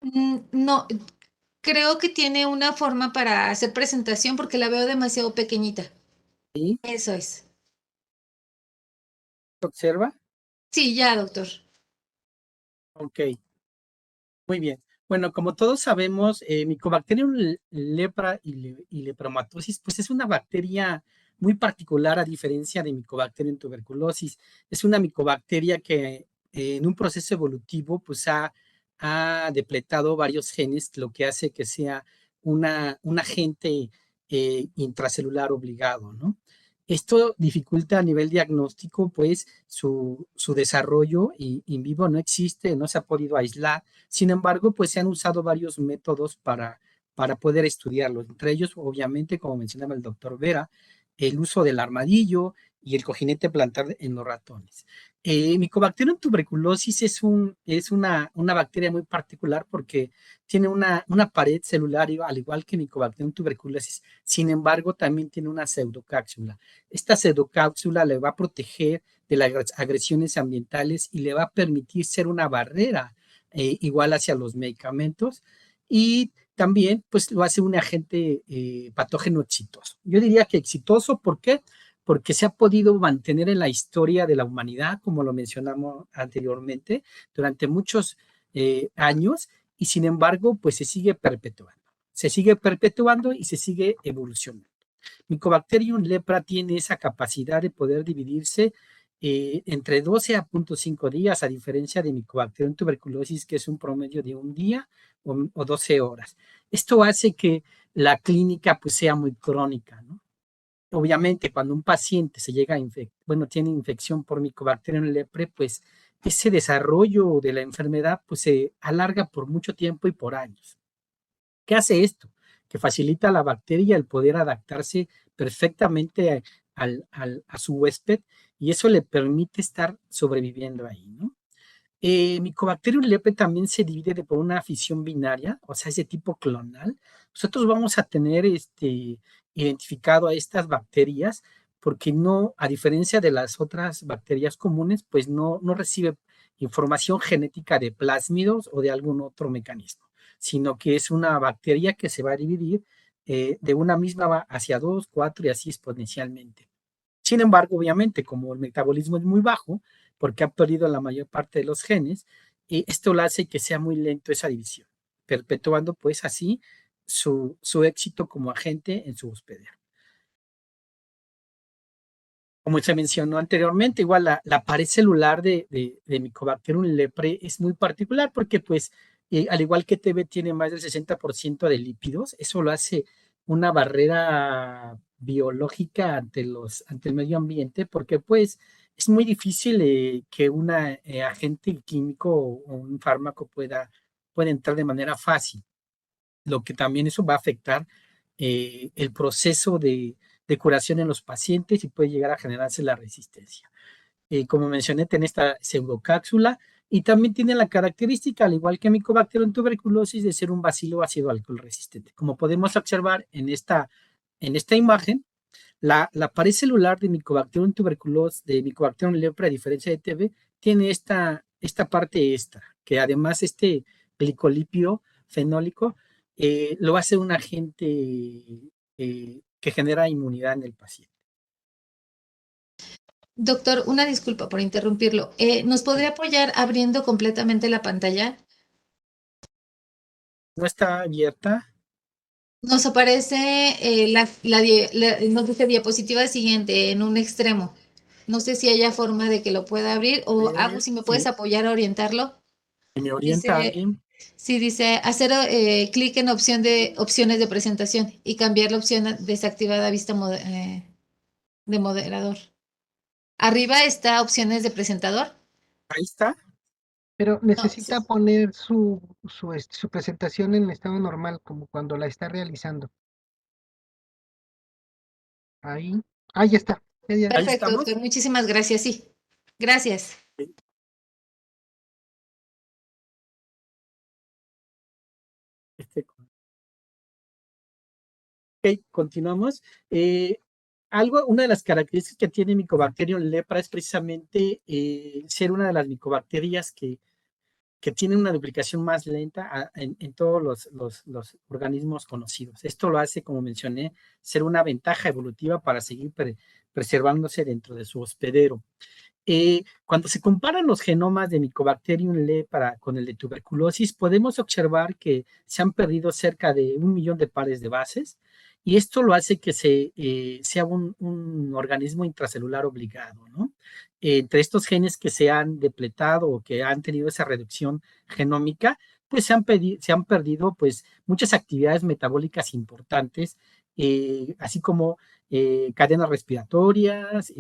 No, creo que tiene una forma para hacer presentación porque la veo demasiado pequeñita. ¿Sí? Eso es. ¿Se observa? Sí, ya, doctor. Ok, muy bien. Bueno, como todos sabemos, Mycobacterium lepra y lepromatosis, pues es una bacteria muy particular a diferencia de Mycobacterium tuberculosis. Es una micobacteria que en un proceso evolutivo pues ha depletado varios genes, lo que hace que sea un agente intracelular obligado, ¿no? Esto dificulta a nivel diagnóstico, pues su desarrollo y in vivo no existe, no se ha podido aislar. Sin embargo, pues se han usado varios métodos para poder estudiarlo. Entre ellos, obviamente, como mencionaba el doctor Vera, el uso del armadillo y el cojinete plantar en los ratones. Mycobacterium tuberculosis es una bacteria muy particular porque tiene una pared celular al igual que Mycobacterium tuberculosis. Sin embargo, también tiene una pseudocápsula. Esta pseudocápsula le va a proteger de las agresiones ambientales y le va a permitir ser una barrera igual hacia los medicamentos y también pues lo hace un agente patógeno exitoso. Yo diría que exitoso, ¿por qué? Porque se ha podido mantener en la historia de la humanidad, como lo mencionamos anteriormente, durante muchos años y sin embargo pues se sigue perpetuando y se sigue evolucionando. Mycobacterium lepra tiene esa capacidad de poder dividirse entre 12 a 0.5 días, a diferencia de Mycobacterium tuberculosis, que es un promedio de un día o 12 horas. Esto hace que la clínica pues, sea muy crónica, ¿no? Obviamente, cuando un paciente se llega a tiene infección por Mycobacterium lepra, pues ese desarrollo de la enfermedad pues, se alarga por mucho tiempo y por años. ¿Qué hace esto? Que facilita a la bacteria el poder adaptarse perfectamente a su huésped y eso le permite estar sobreviviendo ahí, ¿no? Mycobacterium leprae también se divide por una fisión binaria, o sea, es de tipo clonal. Nosotros vamos a tener identificado a estas bacterias porque no, a diferencia de las otras bacterias comunes, pues no recibe información genética de plásmidos o de algún otro mecanismo, sino que es una bacteria que se va a dividir de una misma hacia dos, cuatro y así exponencialmente. Sin embargo, obviamente, como el metabolismo es muy bajo, porque ha perdido la mayor parte de los genes, esto lo hace que sea muy lento esa división, perpetuando pues así su éxito como agente en su hospedero. Como se mencionó anteriormente, igual la pared celular de Mycobacterium leprae es muy particular porque pues al igual que TB tiene más del 60% de lípidos, eso lo hace una barrera biológica ante el medio ambiente porque pues es muy difícil que un agente químico o un fármaco pueda entrar de manera fácil, lo que también eso va a afectar el proceso de curación en los pacientes y puede llegar a generarse la resistencia. Como mencioné, tiene esta pseudocápsula y también tiene la característica, al igual que Mycobacterium tuberculosis, de ser un bacilo ácido alcohol resistente. Como podemos observar en esta imagen, la pared celular de Mycobacterium tuberculosis, de Mycobacterium lepra, a diferencia de TB, tiene esta parte extra, que además este glicolipio fenólico lo hace un agente que genera inmunidad en el paciente. Doctor, una disculpa por interrumpirlo. ¿Nos podría apoyar abriendo completamente la pantalla? No está abierta. Nos aparece nos dice diapositiva siguiente en un extremo. No sé si haya forma de que lo pueda abrir A o algo, ver si me puedes apoyar a orientarlo. si me orienta Dice, alguien. sí, dice hacer clic en opciones de presentación y cambiar la opción desactivada a vista de moderador. Arriba está opciones de presentador. Ahí está. Pero No, necesita poner su presentación en estado normal, como cuando la está realizando. Ahí. Ahí ya está. Ahí perfecto, estamos. doctor. Muchísimas gracias. Sí, gracias. Este, ok, continuamos. Una de las características que tiene Mycobacterium lepra es precisamente ser una de las micobacterias que que tienen una duplicación más lenta en todos los organismos conocidos. Esto lo hace, como mencioné, ser una ventaja evolutiva para seguir preservándose dentro de su hospedero. Cuando se comparan los genomas de Mycobacterium lepra con el de tuberculosis, podemos observar que se han perdido cerca de 1 millón de pares de bases, y esto lo hace que sea un organismo intracelular obligado, ¿no? Entre estos genes que se han depletado o que han tenido esa reducción genómica, pues se han perdido pues, muchas actividades metabólicas importantes, así como cadenas respiratorias,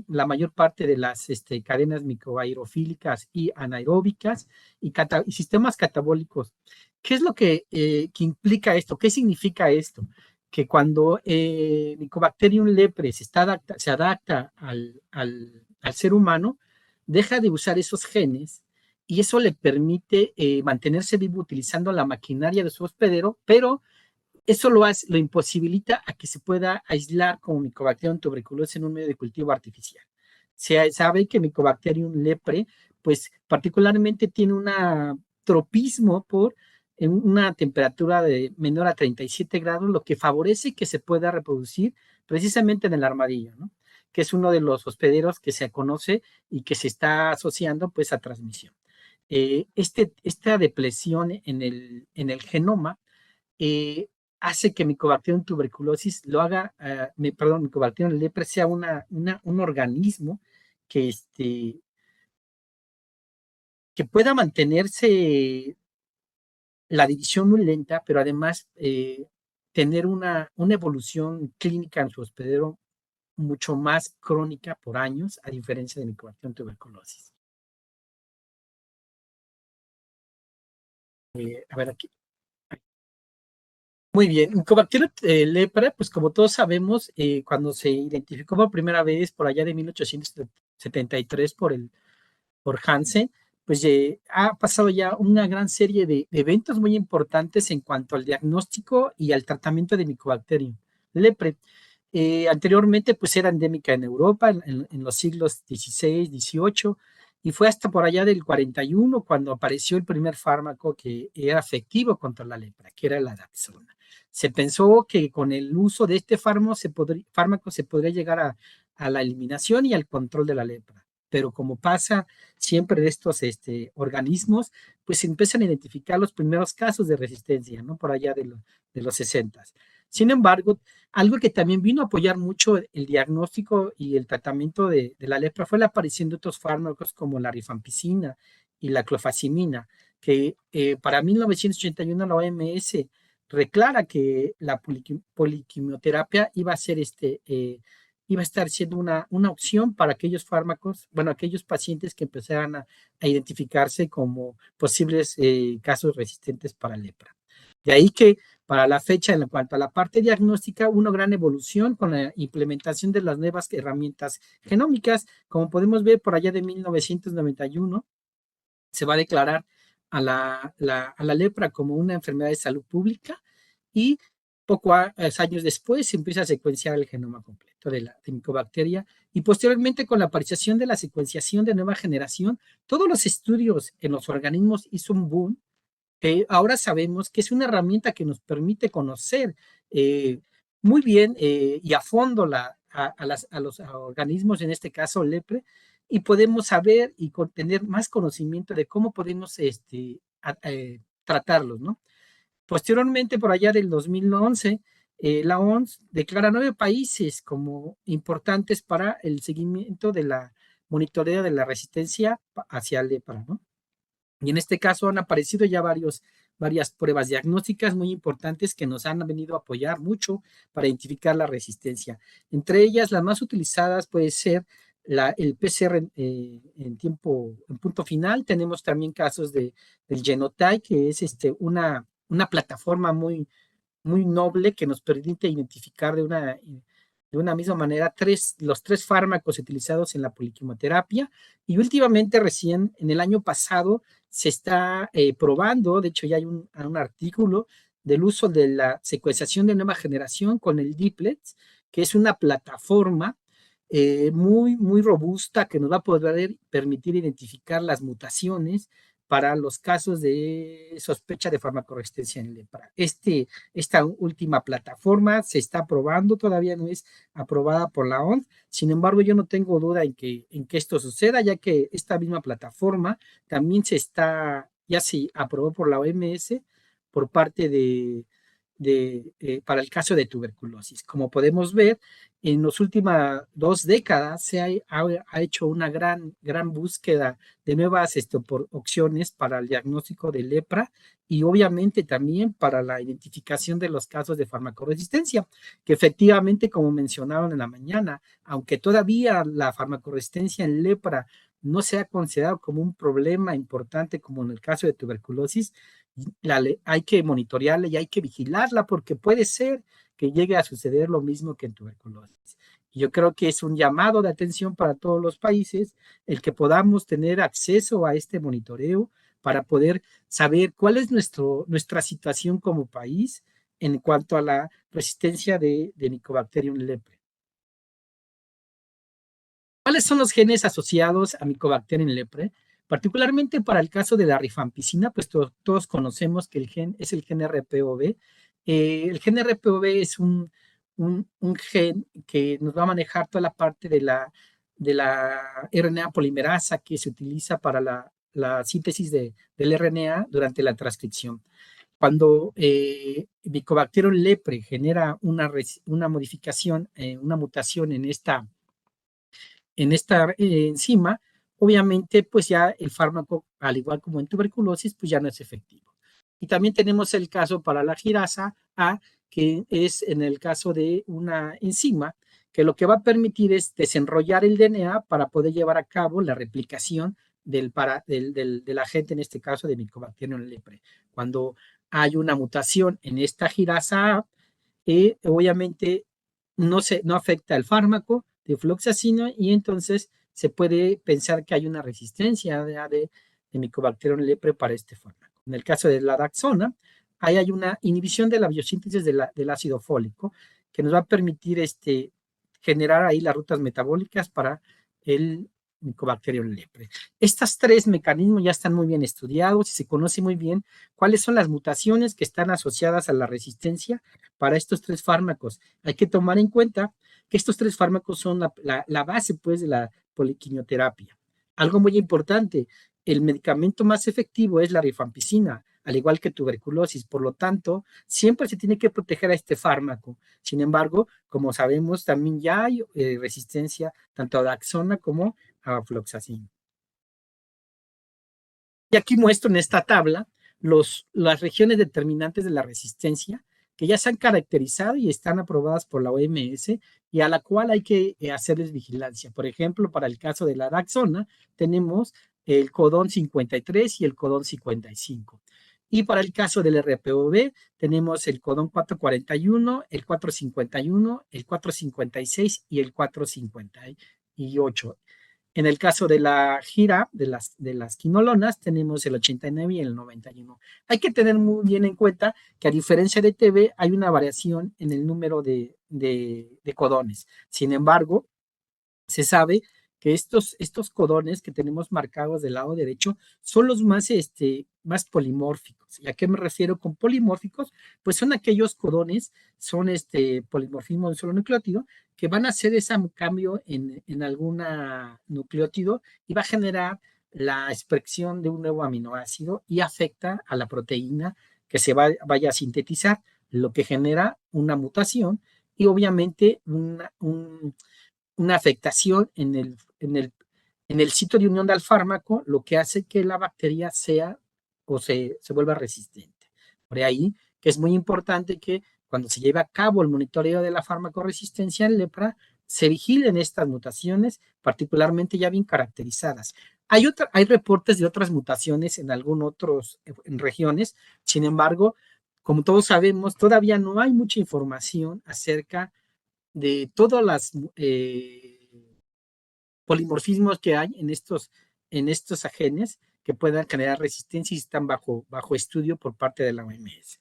la mayor parte de las cadenas microaerofílicas y anaeróbicas y sistemas catabólicos. ¿Qué es lo que implica esto? ¿Qué significa esto? Que cuando Mycobacterium lepre se adapta al ser humano, deja de usar esos genes y eso le permite mantenerse vivo utilizando la maquinaria de su hospedero, pero eso lo imposibilita a que se pueda aislar como Mycobacterium tuberculosis en un medio de cultivo artificial. Se sabe que Mycobacterium lepre, pues particularmente tiene un tropismo por en una temperatura de menor a 37 grados, lo que favorece que se pueda reproducir precisamente en el armadillo, ¿no? Que es uno de los hospederos que se conoce y que se está asociando pues a transmisión. Esta depresión en el genoma hace que Mycobacterium tuberculosis Mycobacterium lepre sea un organismo que, que pueda mantenerse la división muy lenta, pero además tener una evolución clínica en su hospedero mucho más crónica por años, a diferencia de Mycobacterium tuberculosis. A ver aquí. Muy bien, Mycobacterium lepra, pues como todos sabemos, cuando se identificó por primera vez por allá de 1873 por Hansen, pues ha pasado ya una gran serie de eventos muy importantes en cuanto al diagnóstico y al tratamiento de Mycobacterium lepre. Anteriormente, pues era endémica en Europa en los siglos XVI, XVIII, y fue hasta por allá del 41 cuando apareció el primer fármaco que era efectivo contra la lepra, que era la Dapsona. Se pensó que con el uso de este fármaco se podría llegar a la eliminación y al control de la lepra. Pero como pasa siempre de estos organismos, pues se empiezan a identificar los primeros casos de resistencia, ¿no? Por allá de los 60. Sin embargo, algo que también vino a apoyar mucho el diagnóstico y el tratamiento de la lepra fue la aparición de otros fármacos como la rifampicina y la clofazimina, que para 1981 la OMS reclara que la poliquimioterapia iba a estar siendo una opción para aquellos fármacos, bueno, aquellos pacientes que empezaran a identificarse como posibles casos resistentes para lepra. De ahí que para la fecha, en cuanto a la parte diagnóstica, una gran evolución con la implementación de las nuevas herramientas genómicas. Como podemos ver, por allá de 1991 se va a declarar a la lepra como una enfermedad de salud pública y pocos años después se empieza a secuenciar el genoma completo de la Mycobacteria y posteriormente con la aparición de la secuenciación de nueva generación, todos los estudios en los organismos hizo un boom. Ahora sabemos que es una herramienta que nos permite conocer muy bien y a fondo a los organismos, en este caso lepre, y podemos saber y tener más conocimiento de cómo podemos tratarlos, ¿no? Posteriormente, por allá del 2011, la OMS declara 9 países como importantes para el seguimiento de la monitoreo de la resistencia hacia lepra, ¿no? Y en este caso han aparecido ya varias pruebas diagnósticas muy importantes que nos han venido a apoyar mucho para identificar la resistencia. Entre ellas, las más utilizadas puede ser el PCR en punto final. Tenemos también casos del Genotype, que es una plataforma muy noble que nos permite identificar de una misma manera los 3 fármacos utilizados en la poliquimioterapia. Y últimamente, recién en el año pasado, se está probando, de hecho ya hay un artículo del uso de la secuenciación de nueva generación con el Diplex, que es una plataforma muy robusta que nos va a poder permitir identificar las mutaciones para los casos de sospecha de farmacoresistencia en lepra. Esta última plataforma se está aprobando, todavía no es aprobada por la OMS, sin embargo yo no tengo duda en que esto suceda, ya que esta misma plataforma también ya se aprobó por la OMS por parte para el caso de tuberculosis. Como podemos ver, en las últimas 2 décadas se ha hecho una gran búsqueda de nuevas opciones para el diagnóstico de lepra y obviamente también para la identificación de los casos de farmacoresistencia, que efectivamente, como mencionaron en la mañana, aunque todavía la farmacoresistencia en lepra no se ha considerado como un problema importante como en el caso de tuberculosis, hay que monitorearla y hay que vigilarla porque puede ser que llegue a suceder lo mismo que en tuberculosis. Y yo creo que es un llamado de atención para todos los países el que podamos tener acceso a este monitoreo para poder saber cuál es nuestra situación como país en cuanto a la resistencia de Mycobacterium leprae. ¿Cuáles son los genes asociados a Mycobacterium leprae? Particularmente para el caso de la rifampicina, pues todos conocemos que el gen es el gen RPOB. El gen RPOB es un gen que nos va a manejar toda la parte de la RNA polimerasa que se utiliza para la síntesis del RNA durante la transcripción. Cuando Mycobacterium leprae genera una modificación, una mutación en esta enzima, obviamente pues ya el fármaco, al igual como en tuberculosis, pues ya no es efectivo. Y también tenemos el caso para la girasa A, que es en el caso de una enzima que lo que va a permitir es desenrollar el DNA para poder llevar a cabo la replicación del agente, en este caso de Mycobacterium leprae. Cuando hay una mutación en esta girasa A, obviamente no afecta al fármaco de fluoxacino y entonces se puede pensar que hay una resistencia de Mycobacterium leprae para este fármaco. En el caso de la Daxona, ahí hay una inhibición de la biosíntesis del ácido fólico que nos va a permitir generar ahí las rutas metabólicas para el Mycobacterium leprae. Estos 3 mecanismos ya están muy bien estudiados y se conoce muy bien cuáles son las mutaciones que están asociadas a la resistencia para estos 3 fármacos. Hay que tomar en cuenta que estos 3 fármacos son la base pues de la poliquimioterapia. Algo muy importante, el medicamento más efectivo es la rifampicina, al igual que tuberculosis, por lo tanto, siempre se tiene que proteger a este fármaco. Sin embargo, como sabemos, también ya hay resistencia tanto a Daxona como a fluoxacina. Y aquí muestro en esta tabla las regiones determinantes de la resistencia que ya se han caracterizado y están aprobadas por la OMS y a la cual hay que hacerles vigilancia. Por ejemplo, para el caso de la Daxona, tenemos el codón 53 y el codón 55. Y para el caso del RPOB, tenemos el codón 441, el 451, el 456 y el 458. En el caso de la gira de las quinolonas, tenemos el 89 y el 91. Hay que tener muy bien en cuenta que a diferencia de TB, hay una variación en el número de codones. Sin embargo, se sabe que estos codones que tenemos marcados del lado derecho son los más polimórficos. ¿Y a qué me refiero con polimórficos? Pues son aquellos codones, son polimorfismo de un solo nucleótido, que van a hacer ese cambio en alguna nucleótido y va a generar la expresión de un nuevo aminoácido y afecta a la proteína que se vaya a sintetizar, lo que genera una mutación y obviamente una afectación en el sitio de unión del fármaco, lo que hace que la bacteria sea o se vuelva resistente. Por ahí que es muy importante que cuando se lleve a cabo el monitoreo de la farmacoresistencia en lepra, se vigilen estas mutaciones, particularmente ya bien caracterizadas. Hay reportes de otras mutaciones en algunas otras regiones, sin embargo, como todos sabemos, todavía no hay mucha información acerca de todos los polimorfismos que hay en estos genes que puedan generar resistencia y están bajo estudio por parte de la OMS.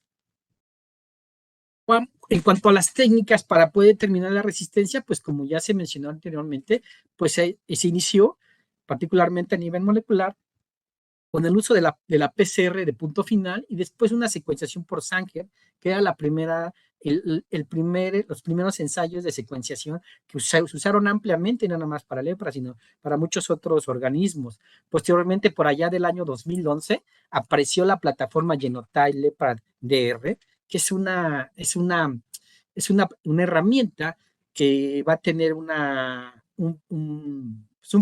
En cuanto a las técnicas para poder determinar la resistencia, pues como ya se mencionó anteriormente, pues se inició particularmente a nivel molecular con el uso de la PCR de punto final y después una secuenciación por Sanger, que era la primera, los primeros ensayos de secuenciación que se usaron ampliamente, no nada más para lepra, sino para muchos otros organismos. Posteriormente, por allá del año 2011, apareció la plataforma Genotype Lepra DR, que es una herramienta que va a tener un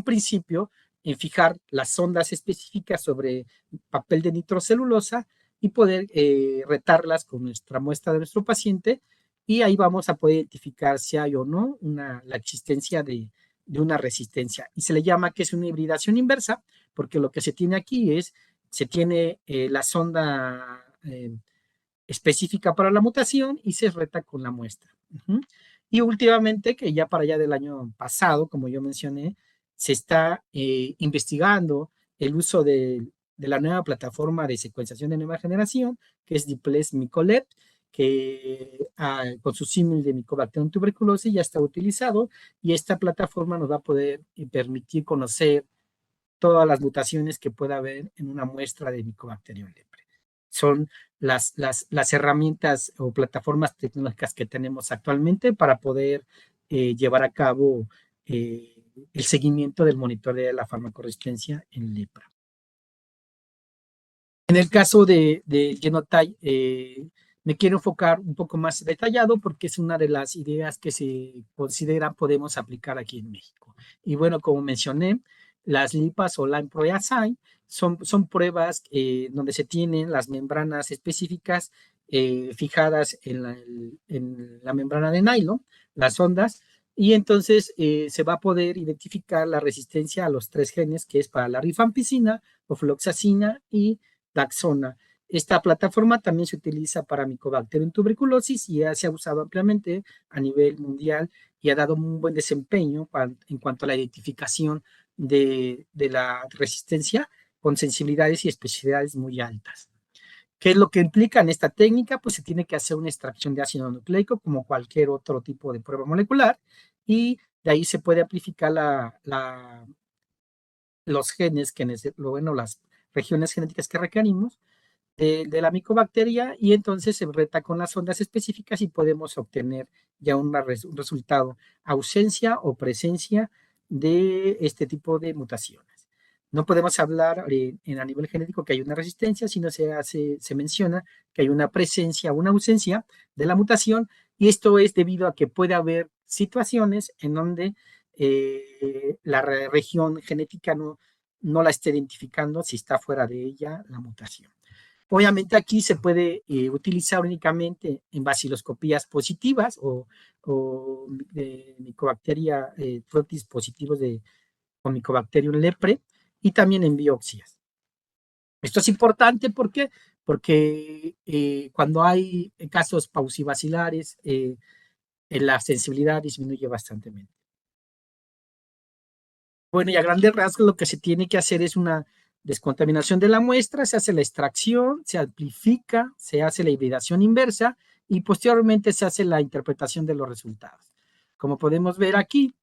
principio en fijar las ondas específicas sobre papel de nitrocelulosa y poder retarlas con nuestra muestra de nuestro paciente, y ahí vamos a poder identificar si hay o no la existencia de una resistencia. Y se le llama que es una hibridación inversa, porque lo que se tiene aquí se tiene la sonda específica para la mutación y se reta con la muestra. Y últimamente, que ya para allá del año pasado, como yo mencioné, se está investigando el uso de la nueva plataforma de secuenciación de nueva generación, que es Diplex Mycolab, que con su símil de Mycobacterium tuberculosis ya está utilizado, y esta plataforma nos va a poder permitir conocer todas las mutaciones que pueda haber en una muestra de Mycobacterium leprae. Son las herramientas o plataformas tecnológicas que tenemos actualmente para poder llevar a cabo el seguimiento del monitoreo de la farmacoresistencia en lepra. En el caso de Genotype, me quiero enfocar un poco más detallado porque es una de las ideas que se considera podemos aplicar aquí en México. Y bueno, como mencioné, las lipas o Lyme Proteasine son pruebas donde se tienen las membranas específicas fijadas en la membrana de nylon, las ondas, y entonces se va a poder identificar la resistencia a los 3 genes, que es para la rifampicina, ofloxacina y Daxona. Esta plataforma también se utiliza para Mycobacterium tuberculosis y ya se ha usado ampliamente a nivel mundial y ha dado un buen desempeño en cuanto a la identificación de la resistencia con sensibilidades y especificidades muy altas. ¿Qué es lo que implica en esta técnica? Pues se tiene que hacer una extracción de ácido nucleico como cualquier otro tipo de prueba molecular, y de ahí se puede amplificar los genes, las regiones genéticas que requerimos de la micobacteria, y entonces se reta con las ondas específicas y podemos obtener ya un resultado, ausencia o presencia de este tipo de mutaciones. No podemos hablar a nivel genético que hay una resistencia, sino se menciona que hay una presencia o una ausencia de la mutación, y esto es debido a que puede haber situaciones en donde la región genética no la está identificando si está fuera de ella la mutación. Obviamente aquí se puede utilizar únicamente en baciloscopías positivas o de Mycobacteria fructis positivos con Mycobacterium leprae, y también en biopsias. Esto es importante porque cuando hay casos paucibacilares, la sensibilidad disminuye bastante. Bueno, y a grandes rasgos lo que se tiene que hacer es una descontaminación de la muestra, se hace la extracción, se amplifica, se hace la hibridación inversa y posteriormente se hace la interpretación de los resultados. Como podemos ver aquí,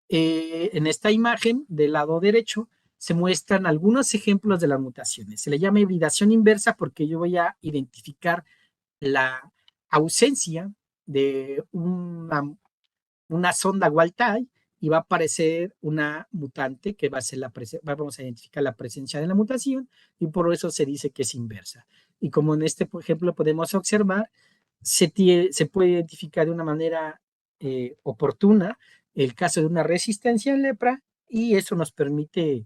en esta imagen del lado derecho se muestran algunos ejemplos de las mutaciones. Se le llama hibridación inversa porque yo voy a identificar la ausencia de una sonda wild-type y va a aparecer una mutante que va a ser vamos a identificar la presencia de la mutación, y por eso se dice que es inversa. Y como en este ejemplo podemos observar, se puede identificar de una manera oportuna el caso de una resistencia en lepra, y eso nos permite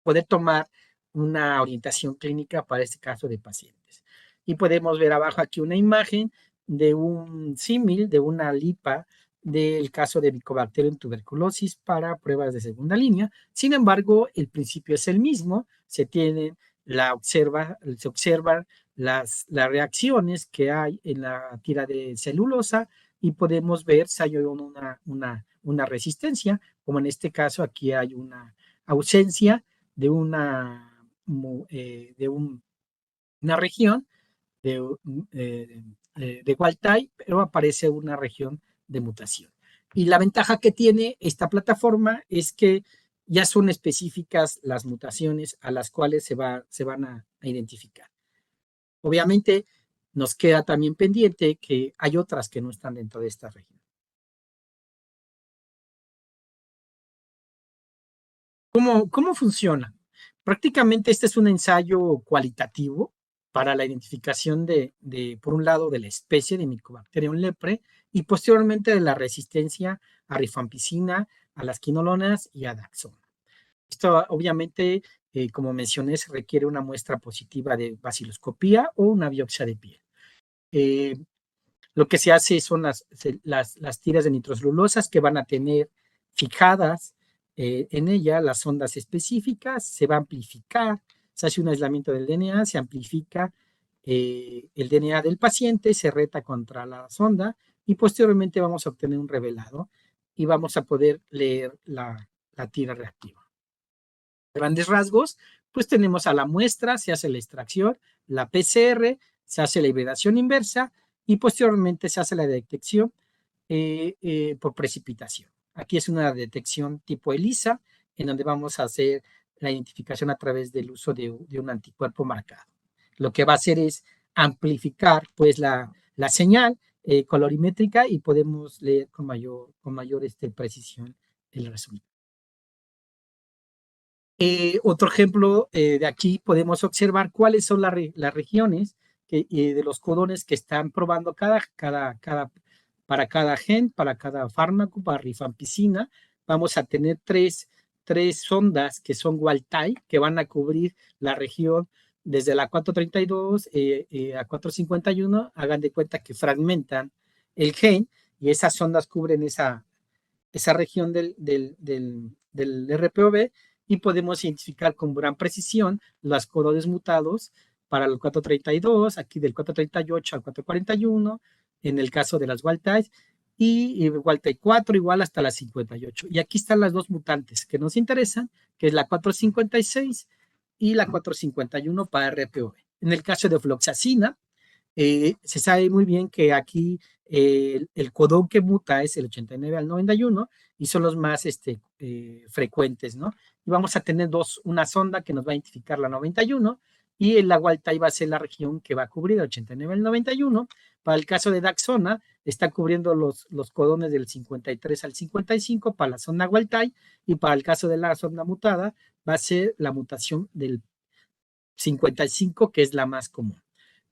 poder tomar una orientación clínica para este caso de pacientes. Y podemos ver abajo aquí una imagen de un símil, de una lipa del caso de Mycobacterium tuberculosis para pruebas de segunda línea. Sin embargo, el principio es el mismo. Se observan las reacciones que hay en la tira de celulosa, y podemos ver si hay una resistencia, como en este caso aquí hay una ausencia de una región de wild-type, pero aparece una región de mutación. Y la ventaja que tiene esta plataforma es que ya son específicas las mutaciones a las cuales se van a identificar. Obviamente, nos queda también pendiente que hay otras que no están dentro de esta región. ¿Cómo funciona? Prácticamente este es un ensayo cualitativo para la identificación por un lado, de la especie de Mycobacterium leprae y posteriormente de la resistencia a rifampicina, a las quinolonas y a Dexona. Esto obviamente, como mencioné, se requiere una muestra positiva de baciloscopía o una biopsia de piel. Lo que se hace son las tiras de nitrocelulosas que van a tener fijadas en ella las ondas específicas, se va a amplificar, se hace un aislamiento del DNA, se amplifica el DNA del paciente, se reta contra la sonda y posteriormente vamos a obtener un revelado y vamos a poder leer la tira reactiva. Grandes rasgos, pues tenemos a la muestra, se hace la extracción, la PCR, se hace la hibridación inversa y posteriormente se hace la detección por precipitación. Aquí es una detección tipo ELISA, en donde vamos a hacer la identificación a través del uso de un anticuerpo marcado. Lo que va a hacer es amplificar pues la señal colorimétrica y podemos leer con mayor precisión el resultado. Otro ejemplo de aquí podemos observar cuáles son las regiones de los codones que están probando para cada gen, para cada fármaco, para rifampicina. Vamos a tener tres sondas que son wild type, que van a cubrir la región desde la 432 a 451. Hagan de cuenta que fragmentan el gen y esas sondas cubren esa región del RPOB y podemos identificar con gran precisión los codones mutados para el 432, aquí del 438 al 441, en el caso de las wild types, y wild type 4 igual hasta las 58. Y aquí están las dos mutantes que nos interesan, que es la 456 y la 451 para RPOB. En el caso de floxacina, se sabe muy bien que aquí el codón que muta es el 89 al 91 y son los más frecuentes, ¿no? Y vamos a tener una sonda que nos va a identificar la 91 y la wild type va a ser la región que va a cubrir el 89 al 91. Para el caso de Dexona, está cubriendo los codones del 53 al 55 para la sonda wild type y para el caso de la sonda mutada va a ser la mutación del 55, que es la más común.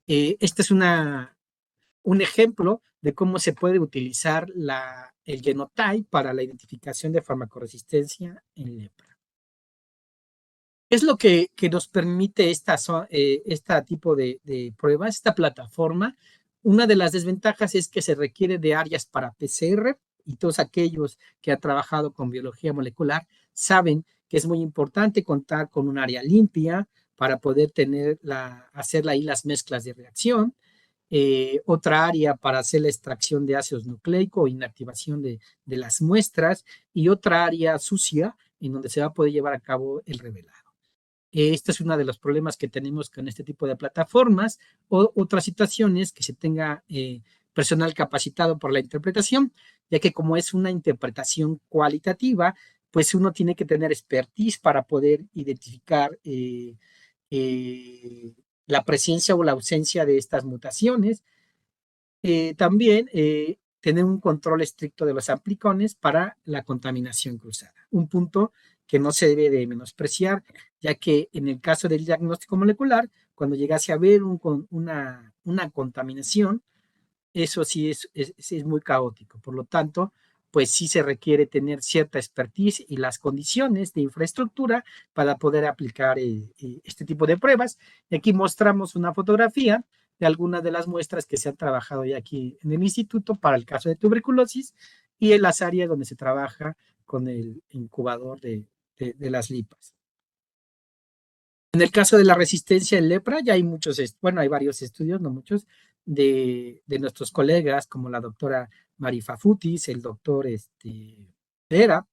Este es un ejemplo de cómo se puede utilizar el genotype para la identificación de farmacoresistencia en lepra. ¿Qué es lo que nos permite este tipo de pruebas, esta plataforma? Una de las desventajas es que se requiere de áreas para PCR y todos aquellos que han trabajado con biología molecular saben que es muy importante contar con un área limpia para poder hacer ahí las mezclas de reacción. Otra área para hacer la extracción de ácidos nucleicos o inactivación de las muestras y otra área sucia en donde se va a poder llevar a cabo el revelado. Este es uno de los problemas que tenemos con este tipo de plataformas o otras situaciones que se tenga personal capacitado por la interpretación, ya que como es una interpretación cualitativa, pues uno tiene que tener expertise para poder identificar la presencia o la ausencia de estas mutaciones. También tener un control estricto de los amplicones para la contaminación cruzada. Un punto que no se debe de menospreciar, ya que en el caso del diagnóstico molecular, cuando llegase a haber una contaminación, eso sí es muy caótico. Por lo tanto, pues sí se requiere tener cierta expertise y las condiciones de infraestructura para poder aplicar este tipo de pruebas. Y aquí mostramos una fotografía de algunas de las muestras que se han trabajado ya aquí en el instituto para el caso de tuberculosis y en las áreas donde se trabaja con el incubador de las lipas. En el caso de la resistencia en lepra, ya hay hay varios estudios, no muchos, de nuestros colegas como la doctora Marifa Futis, el doctor Pera,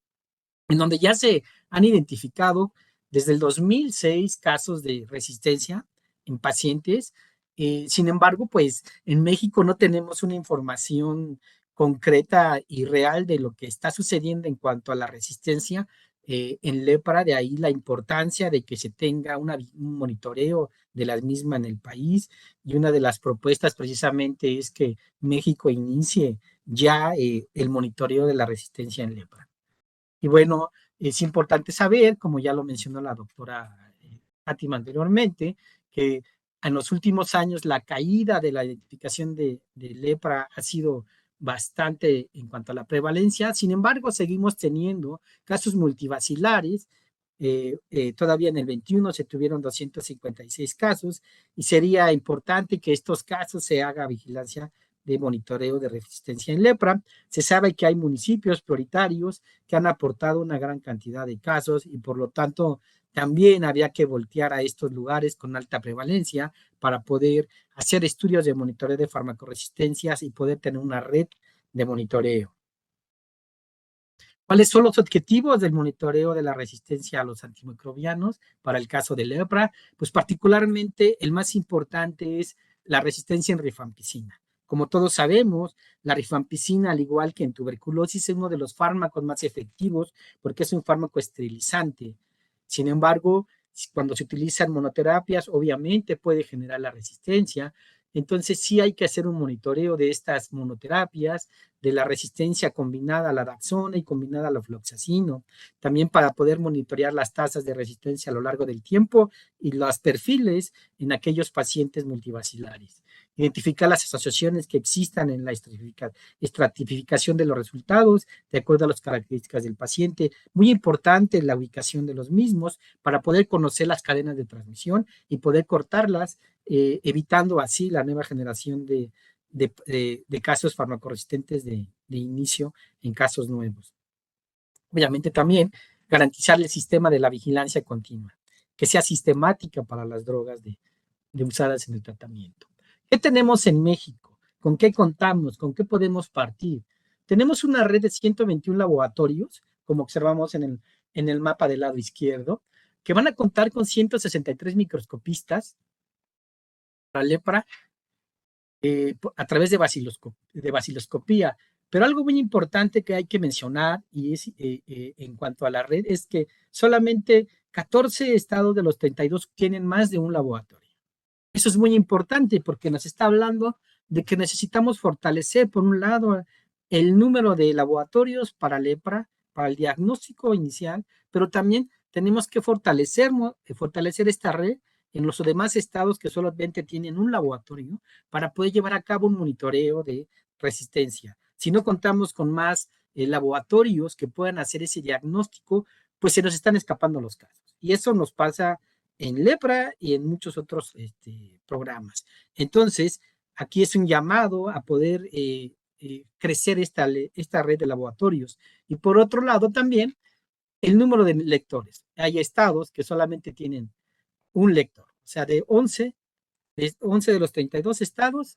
en donde ya se han identificado desde el 2006 casos de resistencia en pacientes. Sin embargo, pues en México no tenemos una información concreta y real de lo que está sucediendo en cuanto a la resistencia en lepra, de ahí la importancia de que se tenga un monitoreo de la misma en el país, y una de las propuestas precisamente es que México inicie ya el monitoreo de la resistencia en lepra. Y bueno, es importante saber, como ya lo mencionó la doctora Fátima anteriormente, que en los últimos años la caída de la identificación de lepra ha sido bastante en cuanto a la prevalencia. Sin embargo, seguimos teniendo casos multivacilares. Todavía en el 21 se tuvieron 256 casos, y sería importante que estos casos se haga vigilancia de monitoreo de resistencia en lepra. Se sabe que hay municipios prioritarios que han aportado una gran cantidad de casos, y por lo tanto también había que voltear a estos lugares con alta prevalencia para poder hacer estudios de monitoreo de farmacoresistencias y poder tener una red de monitoreo. ¿Cuáles son los objetivos del monitoreo de la resistencia a los antimicrobianos para el caso de lepra? Pues particularmente el más importante es la resistencia en rifampicina. Como todos sabemos, la rifampicina, al igual que en tuberculosis, es uno de los fármacos más efectivos porque es un fármaco esterilizante. Sin embargo, cuando se utilizan monoterapias, obviamente puede generar la resistencia. Entonces sí hay que hacer un monitoreo de estas monoterapias, de la resistencia combinada a la Dapsona y combinada a la fluoxacino, también para poder monitorear las tasas de resistencia a lo largo del tiempo y los perfiles en aquellos pacientes multivacilares. Identificar las asociaciones que existan en la estratificación de los resultados de acuerdo a las características del paciente. Muy importante la ubicación de los mismos para poder conocer las cadenas de transmisión y poder cortarlas, evitando así la nueva generación de casos farmacoresistentes de inicio en casos nuevos. Obviamente también garantizar el sistema de la vigilancia continua, que sea sistemática para las drogas de usadas en el tratamiento. ¿Qué tenemos en México? ¿Con qué contamos? ¿Con qué podemos partir? Tenemos una red de 121 laboratorios, como observamos en el mapa del lado izquierdo, que van a contar con 163 microscopistas para lepra a través de baciloscopía. Pero algo muy importante que hay que mencionar, y es en cuanto a la red, es que solamente 14 estados de los 32 tienen más de un laboratorio. Eso es muy importante porque nos está hablando de que necesitamos fortalecer, por un lado, el número de laboratorios para lepra, para el diagnóstico inicial, pero también tenemos que fortalecer esta red en los demás estados que solamente tienen un laboratorio para poder llevar a cabo un monitoreo de resistencia. Si no contamos con más laboratorios que puedan hacer ese diagnóstico, pues se nos están escapando los casos. Y eso nos pasa en lepra y en muchos otros programas. Entonces, aquí es un llamado a poder crecer esta red de laboratorios. Y por otro lado, también el número de lectores. Hay estados que solamente tienen un lector. O sea, de 11 de los 32 estados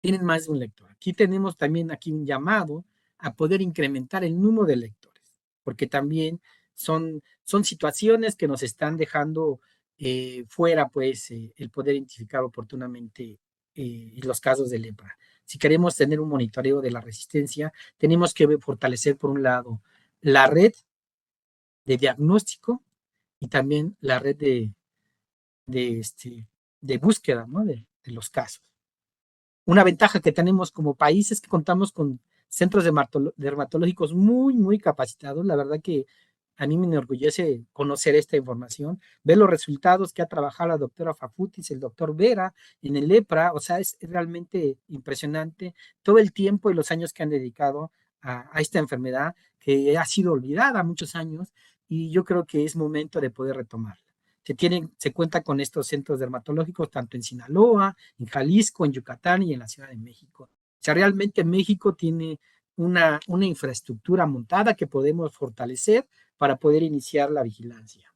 tienen más de un lector. Aquí tenemos también un llamado a poder incrementar el número de lectores, porque también son situaciones que nos están dejando fuera, pues, el poder identificar oportunamente los casos de lepra. Si queremos tener un monitoreo de la resistencia, tenemos que fortalecer, por un lado, la red de diagnóstico y también la red de búsqueda, ¿no? de los casos. Una ventaja que tenemos como país es que contamos con centros dermatológicos muy, muy capacitados. La verdad que a mí me enorgullece conocer esta información, ver los resultados que ha trabajado la doctora Fafutis, el doctor Vera en el lepra. O sea, es realmente impresionante todo el tiempo y los años que han dedicado a esta enfermedad que ha sido olvidada muchos años, y yo creo que es momento de poder retomarla. Se cuenta con estos centros dermatológicos tanto en Sinaloa, en Jalisco, en Yucatán y en la Ciudad de México. O sea, realmente México tiene una infraestructura montada que podemos fortalecer para poder iniciar la vigilancia.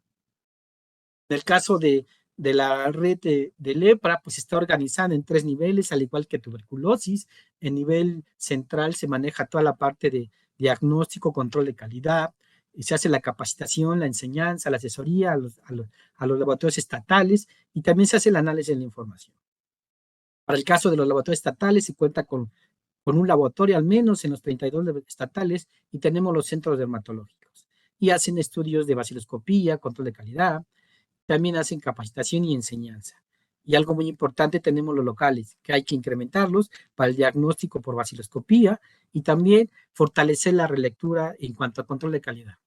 En el caso de la red de lepra, pues está organizada en 3 niveles, al igual que tuberculosis. En nivel central se maneja toda la parte de diagnóstico, control de calidad, y se hace la capacitación, la enseñanza, la asesoría a los laboratorios estatales, y también se hace el análisis de la información. Para el caso de los laboratorios estatales se cuenta con un laboratorio al menos en los 32 estatales, y tenemos los centros dermatológicos. y hacen estudios de baciloscopía, control de calidad, también hacen capacitación y enseñanza. Y algo muy importante, tenemos los locales, que hay que incrementarlos para el diagnóstico por baciloscopía y también fortalecer la relectura en cuanto a control de calidad.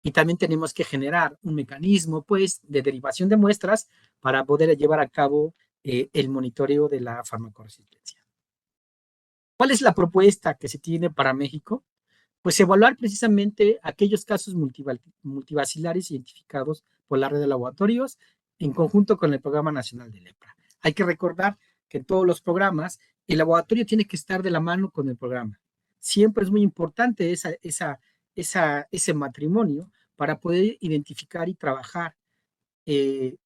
Y también tenemos que generar un mecanismo, pues, de derivación de muestras para poder llevar a cabo el monitoreo de la farmacoresistencia. ¿Cuál es la propuesta que se tiene para México? Pues evaluar precisamente aquellos casos multivacilares identificados por la red de laboratorios en conjunto con el Programa Nacional de Lepra. Hay que recordar que en todos los programas el laboratorio tiene que estar de la mano con el programa. Siempre es muy importante ese matrimonio para poder identificar y trabajar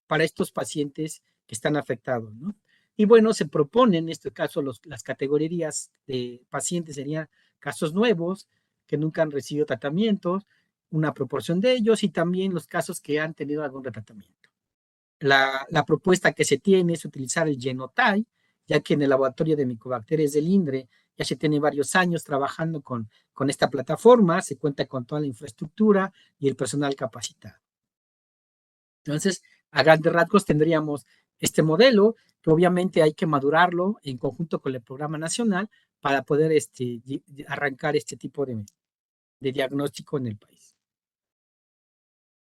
para estos pacientes que están afectados, ¿no? Y bueno, se proponen en este caso las categorías de pacientes serían casos nuevos que nunca han recibido tratamientos, una proporción de ellos y también los casos que han tenido algún tratamiento. La propuesta que se tiene es utilizar el Genotype, ya que en el laboratorio de micobacterias del INDRE ya se tiene varios años trabajando con esta plataforma, se cuenta con toda la infraestructura y el personal capacitado. Entonces, a grandes rasgos tendríamos este modelo, que obviamente hay que madurarlo en conjunto con el programa nacional para poder arrancar este tipo de diagnóstico en el país.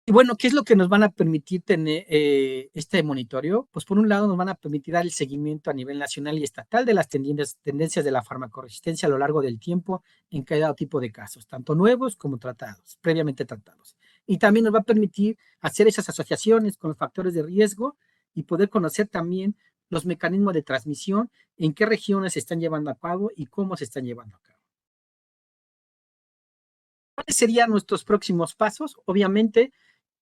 Y bueno, ¿qué es lo que nos van a permitir tener este monitoreo? Pues por un lado nos van a permitir dar el seguimiento a nivel nacional y estatal de las tendencias de la farmacoresistencia a lo largo del tiempo en cada tipo de casos, tanto nuevos como tratados, previamente tratados. Y también nos va a permitir hacer esas asociaciones con los factores de riesgo y poder conocer también los mecanismos de transmisión, en qué regiones se están llevando a cabo y cómo se están llevando a cabo. ¿Cuáles serían nuestros próximos pasos? Obviamente,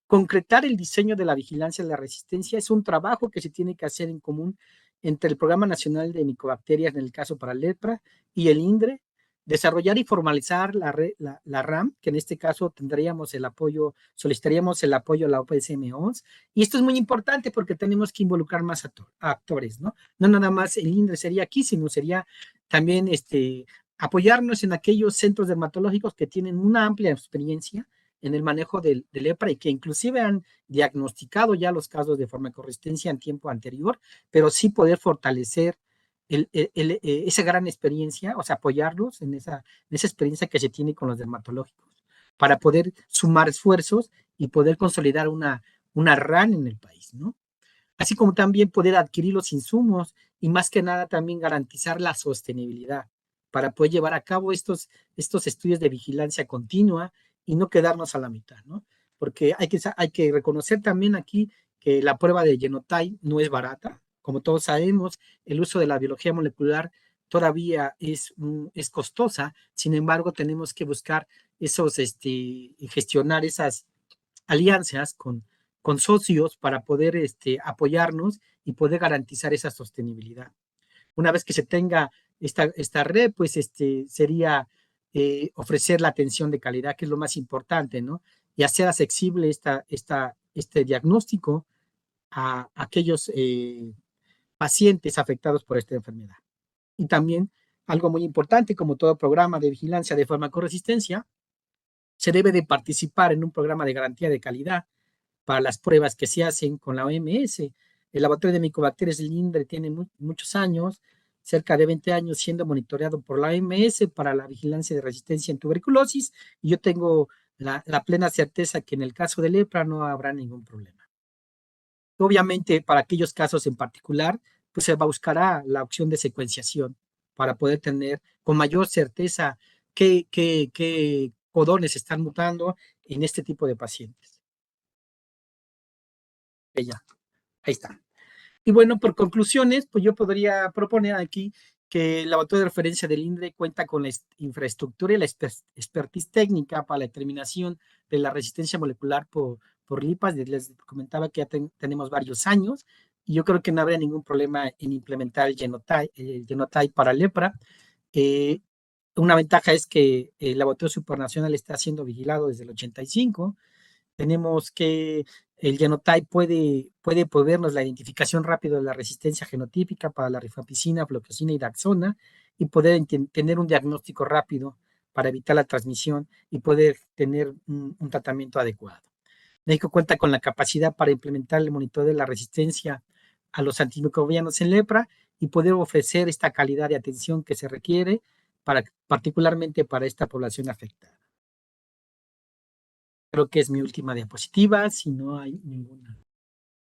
concretar el diseño de la vigilancia de la resistencia es un trabajo que se tiene que hacer en común entre el Programa Nacional de Micobacterias, en el caso para lepra, y el INDRE, desarrollar y formalizar la RAM, que en este caso solicitaríamos el apoyo a la OPSM-11, y esto es muy importante porque tenemos que involucrar más actores, ¿no? No nada más el INDRE sería aquí, sino sería también apoyarnos en aquellos centros dermatológicos que tienen una amplia experiencia en el manejo de lepra y que inclusive han diagnosticado ya los casos de farmacoresistencia en tiempo anterior, pero sí poder fortalecer esa gran experiencia, o sea, apoyarlos en esa experiencia que se tiene con los dermatológicos, para poder sumar esfuerzos y poder consolidar una RAN en el país, ¿no? Así como también poder adquirir los insumos y más que nada también garantizar la sostenibilidad para poder llevar a cabo estos estudios de vigilancia continua y no quedarnos a la mitad, ¿no? Porque hay que reconocer también aquí que la prueba de Genotype no es barata. Como todos sabemos, el uso de la biología molecular todavía es costosa. Sin embargo, tenemos que buscar gestionar esas alianzas con socios para poder apoyarnos y poder garantizar esa sostenibilidad. Una vez que se tenga esta red, pues sería ofrecer la atención de calidad, que es lo más importante, ¿no? Y hacer accesible este diagnóstico a aquellos pacientes afectados por esta enfermedad. Y también algo muy importante, como todo programa de vigilancia de farmacoresistencia, se debe de participar en un programa de garantía de calidad para las pruebas que se hacen con la OMS. El laboratorio de micobacterias del INDRE tiene muchos años, cerca de 20 años siendo monitoreado por la OMS para la vigilancia de resistencia en tuberculosis, y yo tengo la plena certeza que en el caso de lepra no habrá ningún problema. Obviamente, para aquellos casos en particular, pues se buscará la opción de secuenciación para poder tener con mayor certeza qué codones están mutando en este tipo de pacientes. Ya, ahí está. Y bueno, por conclusiones, pues yo podría proponer aquí que el laboratorio de referencia del INDRE cuenta con la infraestructura y la expertise técnica para la determinación de la resistencia molecular por lipas. Les comentaba que ya tenemos varios años y yo creo que no habría ningún problema en implementar el Genotype para lepra. Una ventaja es que el laboratorio supranacional está siendo vigilado desde el 85. Tenemos que el Genotype puede proveernos la identificación rápida de la resistencia genotípica para la rifampicina, fluoxetina y daxona y poder tener un diagnóstico rápido para evitar la transmisión y poder tener un tratamiento adecuado. México cuenta con la capacidad para implementar el monitoreo de la resistencia a los antimicrobianos en lepra y poder ofrecer esta calidad de atención que se requiere particularmente para esta población afectada. Creo que es mi última diapositiva, si no hay ninguna.